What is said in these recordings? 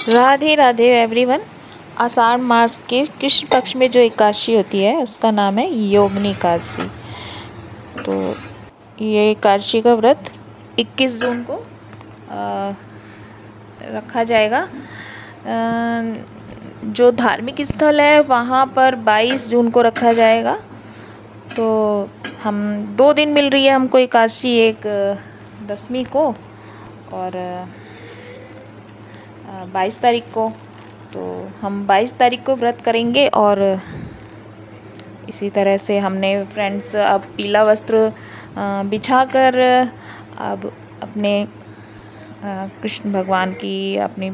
Radhe Radhe everyone. आषाढ़ मास के कृष्ण पक्ष में जो एकादशी होती है उसका नाम है योगिनी एकादशी। तो ये एकादशी का व्रत 21 जून को रखा जाएगा। जो धार्मिक स्थल है वहाँ पर 22 जून को रखा जाएगा। तो हम 2 दिन मिल रही है हमको एकादशी, एक 10वीं को और 22 तारीख को। तो हम 22 तारीख को व्रत करेंगे और इसी तरह से हमने फ्रेंड्स अब पीला वस्त्र बिछाकर अब अपने कृष्ण भगवान की, अपनी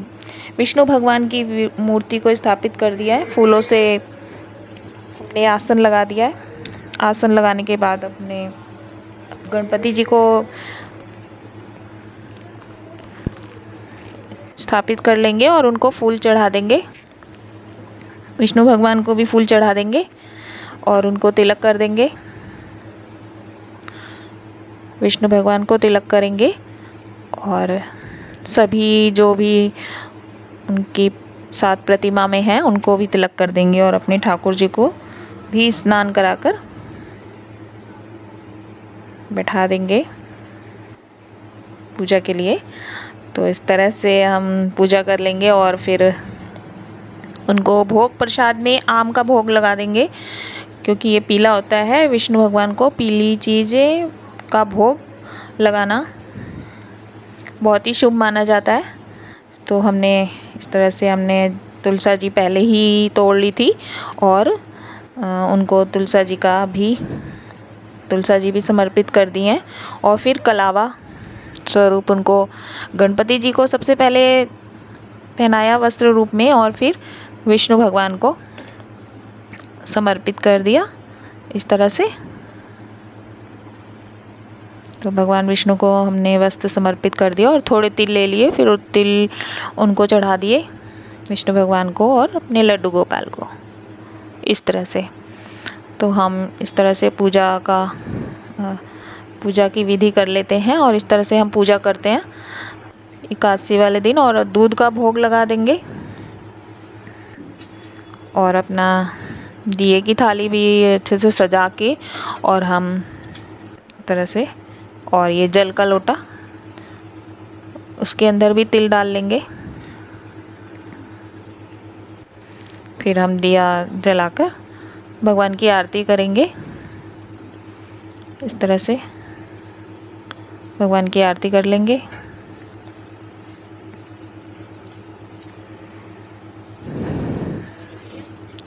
विष्णु भगवान की मूर्ति को स्थापित कर दिया है। फूलों से हमने आसन लगा दिया है। आसन लगाने के बाद अपने गणपति जी को स्थापित कर लेंगे और उनको फूल चढ़ा देंगे। विष्णु भगवान को भी फूल चढ़ा देंगे और उनको तिलक कर देंगे। विष्णु भगवान को तिलक करेंगे और सभी जो भी उनकी सात प्रतिमा में हैं उनको भी तिलक कर देंगे और अपने ठाकुर जी को भी स्नान कराकर बैठा देंगे पूजा के लिए। तो इस तरह से हम पूजा कर लेंगे और फिर उनको भोग प्रसाद में आम का भोग लगा देंगे, क्योंकि ये पीला होता है। विष्णु भगवान को पीली चीज़ें का भोग लगाना बहुत ही शुभ माना जाता है। तो हमने इस तरह से तुलसा जी पहले ही तोड़ ली थी और उनको तुलसा जी भी समर्पित कर दी हैं। और फिर कलावा स्वरूप उनको गणपति जी को सबसे पहले पहनाया वस्त्र रूप में और फिर विष्णु भगवान को समर्पित कर दिया इस तरह से। तो भगवान विष्णु को हमने वस्त्र समर्पित कर दिया और थोड़े तिल ले लिए, फिर तिल उनको चढ़ा दिए विष्णु भगवान को और अपने लड्डू गोपाल को इस तरह से। तो हम इस तरह से पूजा की विधि कर लेते हैं और इस तरह से हम पूजा करते हैं एकादशी वाले दिन। और दूध का भोग लगा देंगे और अपना दिए की थाली भी अच्छे से सजा के और हम इस तरह से, और ये जल का लोटा उसके अंदर भी तिल डाल लेंगे। फिर हम दिया जलाकर भगवान की आरती करेंगे। इस तरह से भगवान की आरती कर लेंगे।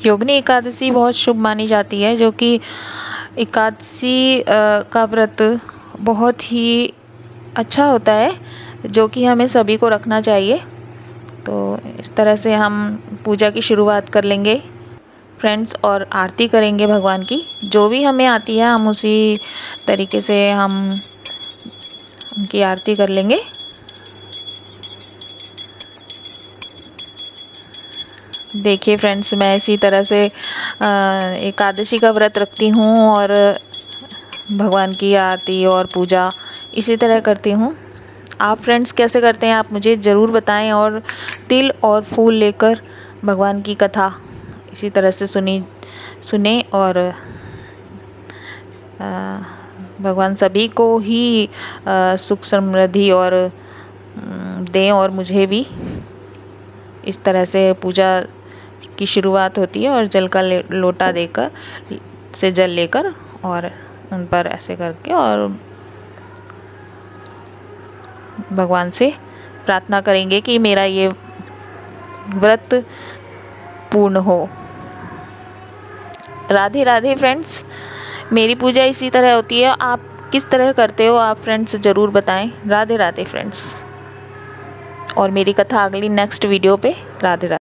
योगिनी एकादशी बहुत शुभ मानी जाती है, जो कि एकादशी का व्रत बहुत ही अच्छा होता है, जो कि हमें सभी को रखना चाहिए। तो इस तरह से हम पूजा की शुरुआत कर लेंगे फ्रेंड्स और आरती करेंगे भगवान की। जो भी हमें आती है हम उसी तरीके से हम उनकी आरती कर लेंगे। देखिए फ्रेंड्स, मैं इसी तरह से एकादशी का व्रत रखती हूँ और भगवान की आरती और पूजा इसी तरह करती हूँ। आप फ्रेंड्स कैसे करते हैं आप मुझे ज़रूर बताएं। और तिल और फूल लेकर भगवान की कथा इसी तरह से सुने और भगवान सभी को ही सुख समृद्धि और दें और मुझे भी। इस तरह से पूजा की शुरुआत होती है और जल का लोटा देकर से जल लेकर और उन पर ऐसे करके और भगवान से प्रार्थना करेंगे कि मेरा ये व्रत पूर्ण हो। राधे राधे फ्रेंड्स। मेरी पूजा इसी तरह होती है, आप किस तरह करते हो आप फ्रेंड्स ज़रूर बताएं। राधे राधे फ्रेंड्स। और मेरी कथा अगली नेक्स्ट वीडियो पे। राधे राधे।